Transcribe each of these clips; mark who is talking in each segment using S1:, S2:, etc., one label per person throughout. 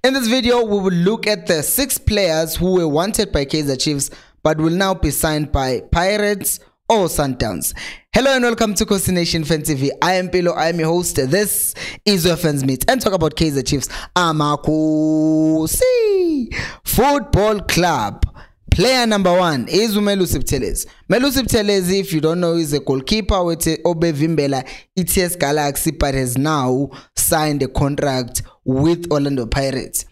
S1: In this video, we will look at the 6 players who were wanted by Kaizer Chiefs but will now be signed by Pirates or Sundowns. Hello and welcome to Khosi Nation Fan TV. I am Pilo, I am your host. This is your Fans Meet and talk about Kaizer Chiefs. Khosi Football Club. Player number 1 is Melusi Buthelezi. Melusi Buthelezi, if you don't know, is a goalkeeper with Obe Vimbela ETS Galaxy, but has now signed a contract with Orlando Pirates.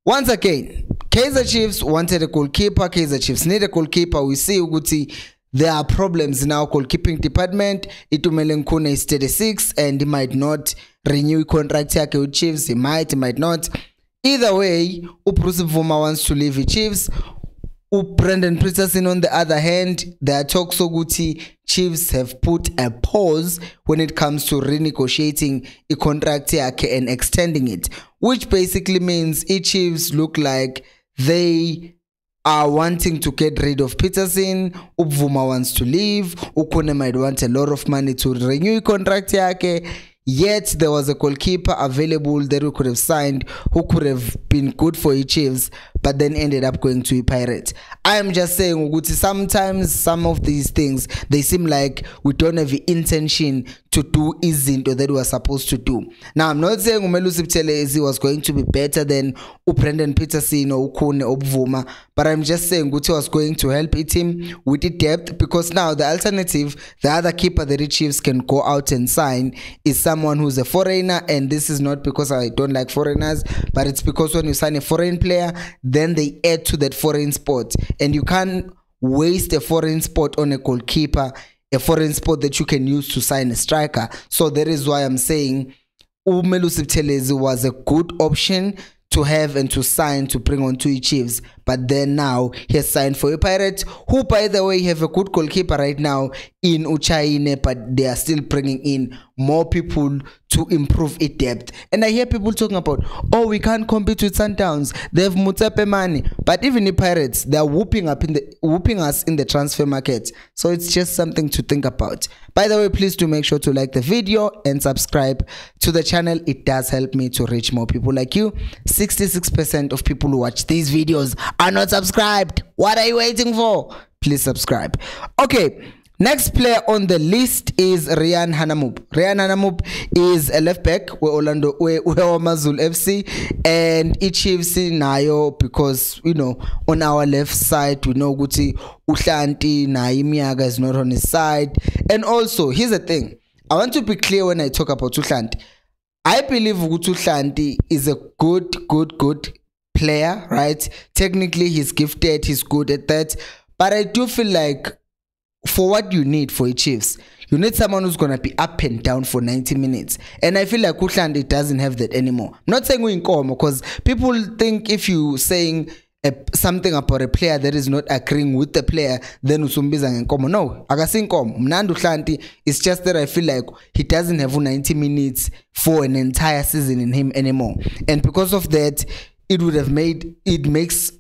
S1: Once again, Kaizer Chiefs wanted a goalkeeper. Kaizer Chiefs need a goalkeeper. We see Uguti, there are problems in our goalkeeping department. Itumeleng Khune is 36 and he might not renew contract with Chiefs. He might not. Either way, Bruce Mvuma wants to leave the Chiefs. Brendan Pietermaritzburg on the other hand, there are talks Guti Chiefs have put a pause when it comes to renegotiating a contract and extending it, which basically means Chiefs look like they are wanting to get rid of Pietermaritzburg. Ubvuma wants to leave. Ukone might want a lot of money to renew contract yet there was a goalkeeper available that we could have signed who could have been good for Chiefs, but then ended up going to Pirates. I am just saying, Uguti, sometimes some of these things, they seem like we don't have the intention to do izinto that we are supposed to do. Now, I'm not saying Melusi Buthelezi was going to be better than Brendan Pietermaritzburg or Ukone Obvuma, but I'm just saying Uguti was going to help him with the depth, because now the alternative, the other keeper that the Chiefs can go out and sign is someone who's a foreigner, and this is not because I don't like foreigners, but it's because when you sign a foreign player, then they add to that foreign spot, and you can't waste a foreign spot on a goalkeeper, a foreign spot that you can use to sign a striker. So that is why I'm saying Melusi Buthelezi was a good option to have and to sign to bring on to Chiefs, but then now he has signed for a Pirates, who by the way have a good goalkeeper right now in Uchaine, but they are still bringing in more people to improve its depth. And I hear people talking about, oh, we can't compete with Sundowns, they have Mutsepe money, but even the Pirates, they are whooping us in the transfer market. So it's just something to think about. By the way, please do make sure to like the video and subscribe to the channel. It does help me to reach more people like you. 66% of people who watch these videos are not subscribed. What are you waiting for? Please subscribe. Okay, next player on the list is Rian Hanamub. Rian Hanamub is a left back where Orlando Mazul FC, and Chiefs nayo, because you know on our left side we know Guti Uhlanti Naimiaga is not on his side. And also here's the thing, I want to be clear when I talk about Uhlanti. I believe Uhlanti is a good player, right? Technically he's gifted, he's good at that, but I do feel like for what you need for Chiefs, you need someone who's gonna be up and down for 90 minutes, and I feel like Uhlanti doesn't have that anymore. I'm not saying we're in Nkomo, because people think if you saying something about a player that is not agreeing with the player, then usumbiza ngenkomo. No, akasinkomo. Mnandi Uhlanti, it's just that I feel like he doesn't have 90 minutes for an entire season in him anymore, and because of that, it would have made it makes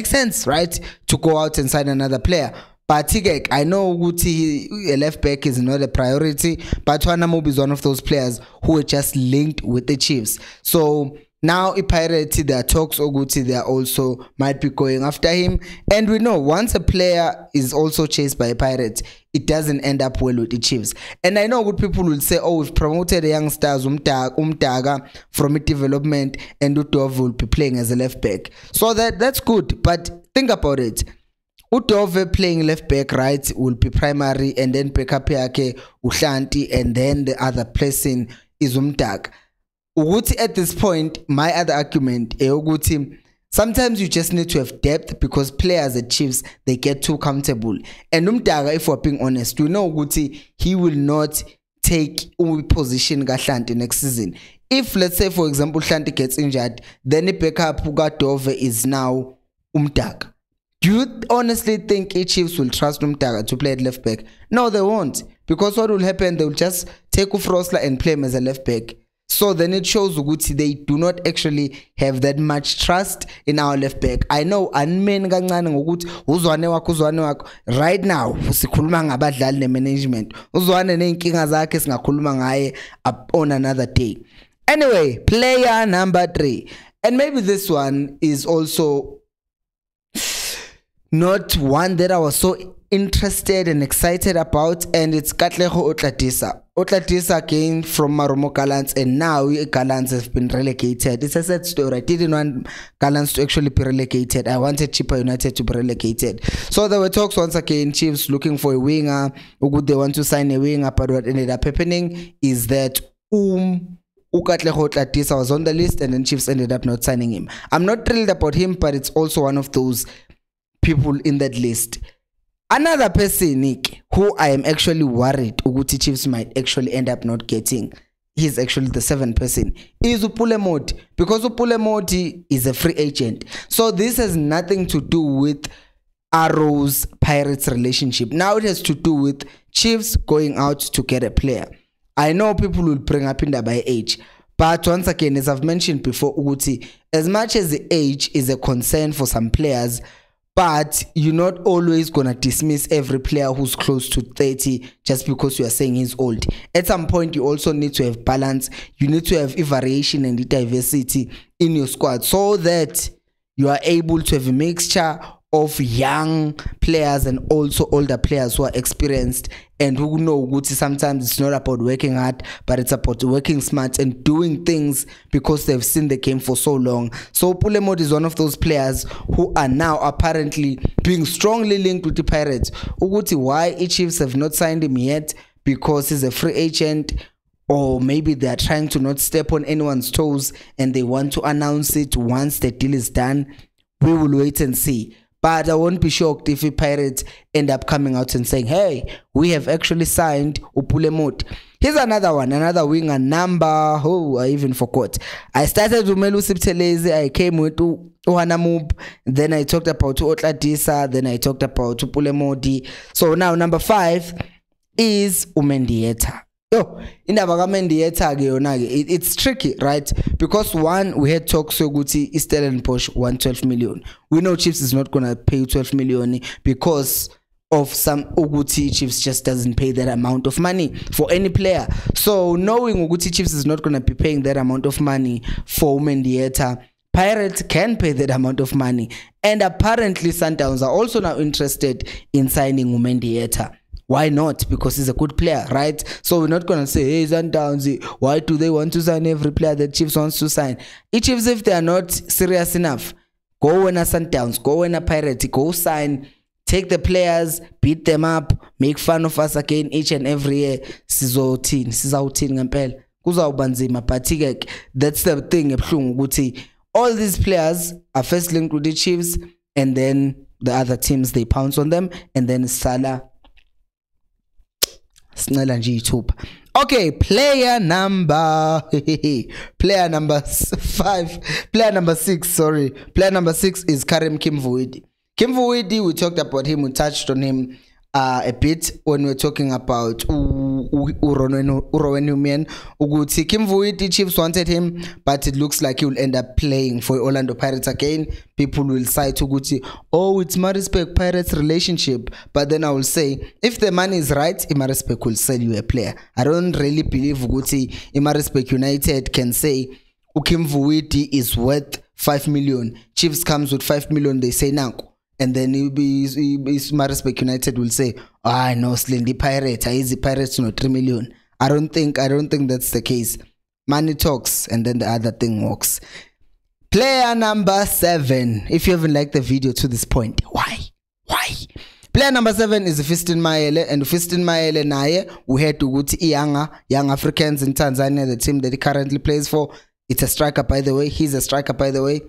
S1: sense, right, to go out and sign another player. But I know Guti, a left back, is not a priority, but Hanamub is one of those players who are just linked with the Chiefs. So now Pirates, there are talks Guti, they are also might be going after him, and we know once a player is also chased by Pirates, it doesn't end up well with the Chiefs. And I know good people will say, oh, we've promoted the youngsters Umtaga from development, and Udove will be playing as a left back. So that's good, but think about it. Udove playing left back, right, will be primary, and then backup yake Uhlanti, and then the other person is Umtaga. Uguti, at this point, my other argument Uguti, sometimes you just need to have depth, because players at Chiefs, they get too comfortable. And Umtaga, if we're being honest, we know Uguti, he will not take position Hlanti next season. If, let's say, for example, Hlanti gets injured, then the backup Dove is now Umtaga. Do you honestly think Chiefs will trust Umtaga to play at left back? No, they won't, because what will happen, they will just take Ufrosla and play him as a left back. So then it shows Uguti they do not actually have that much trust in our left back. I know right now sikhuluma ngabadlali nemanagement. Uzwane nenkinga zakhe singakhuluma ngaye on another day. Anyway, player number 3. And maybe this one is also not one that I was so interested and excited about, and it's Katlego Otladisa. Otladisa came from Marumo Gallants, and now Gallants have been relegated. It's a sad story. I didn't want Gallants to actually be relegated. I wanted Chippa United to be relegated. So there were talks once again, Chiefs looking for a winger. They want to sign a winger, but what ended up happening is that Ukatlego Otladisa was on the list, and then Chiefs ended up not signing him. I'm not thrilled about him, but it's also one of those people in that list. Another person, Nick, who I am actually worried Uguti Chiefs might actually end up not getting, he's actually the 7th person, is Upulemoti, because Upulemoti is a free agent. So this has nothing to do with Arrows Pirates relationship. Now it has to do with Chiefs going out to get a player. I know people will bring up Inda by age, but once again, as I've mentioned before, Uguti, as much as the age is a concern for some players, but you're not always going to dismiss every player who's close to 30 just because you are saying he's old. At some point, you also need to have balance. You need to have a variation and diversity in your squad so that you are able to have a mixture of young players and also older players who are experienced and who know good. Sometimes it's not about working hard, but it's about working smart and doing things because they've seen the game for so long. So Pulemot is one of those players who are now apparently being strongly linked with the Pirates. Uguti, why Chiefs have not signed him yet? Because he's a free agent, or maybe they are trying to not step on anyone's toes and they want to announce it once the deal is done. We will wait and see. But I won't be shocked if the Pirates end up coming out and saying, hey, we have actually signed Upulemot. Here's another one, another winger number. Oh, I even forgot. I started with Melusi Buthelezi. I came with Uhanamub. Then I talked about Otladisa. Then I talked about Upulemoti. So now number 5 is Umendieta. It's tricky, right? Because one, we had talks so good, Stellenbosch 112 million. We know Chiefs is not gonna pay 12 million because of some Uguti. Chiefs just doesn't pay that amount of money for any player. So knowing Uguti Chiefs is not gonna be paying that amount of money for Mendieta, Pirates can pay that amount of money. And apparently Sundowns are also now interested in signing Mendieta. Why not? Because he's a good player, right? So we're not going to say, hey, Sundowns, why do they want to sign every player that Chiefs wants to sign? Chiefs, if they are not serious enough, go in a Sundowns, go in a Pirates, go sign, take the players, beat them up, make fun of us again each and every year. But that's the thing. All these players are first linked with the Chiefs, and then the other teams, they pounce on them, and then Salah. Okay, player number 6, sorry. Player number 6 is Karim Kimvuidi. Kimvuidi, we talked about him, we touched on him a bit when we were talking about Urowenumian. Uguti Kimvuidi, Chiefs wanted him, but it looks like he will end up playing for Orlando Pirates again. People will cite Uguti, oh, it's Maritzburg Pirates relationship. But then I will say, if the money is right, Maritzburg will sell you a player. I don't really believe Uguti Maritzburg United can say Kimvuidi is worth 5 million. Chiefs comes with 5 million, they say now. And then Maritzburg United will say, no, Slendy Pirates, easy Pirates, 3 million. I don't think that's the case. Money talks, and then the other thing works. Player number 7. If you haven't liked the video to this point, why? Player number 7 is Fiston Mayele, and Fiston Mayele naye we had to go to Young Africans in Tanzania, the team that he currently plays for. It's a striker, by the way. He's a striker, by the way.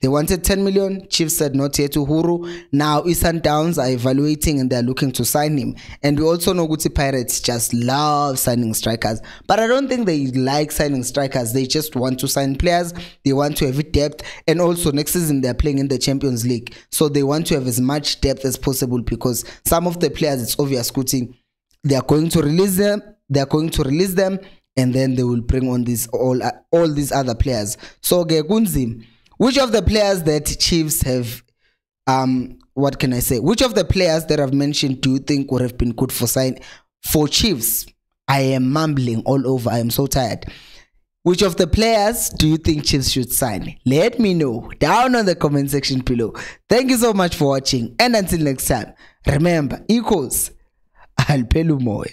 S1: They wanted 10 million. Chiefs said not yet to Huru. Now Sundowns are evaluating and they're looking to sign him. And we also know Guti Pirates just love signing strikers. But I don't think they like signing strikers. They just want to sign players. They want to have depth. And also next season they're playing in the Champions League. So they want to have as much depth as possible because some of the players, it's obvious, Guti, they are going to release them. And then they will bring on all these other players. So Gegunzim. Which of the players that Chiefs have, what can I say? Which of the players that I've mentioned do you think would have been good for Chiefs? I am mumbling all over. I am so tired. Which of the players do you think Chiefs should sign? Let me know down on the comment section below. Thank you so much for watching, and until next time, remember, equals Alpelumoy.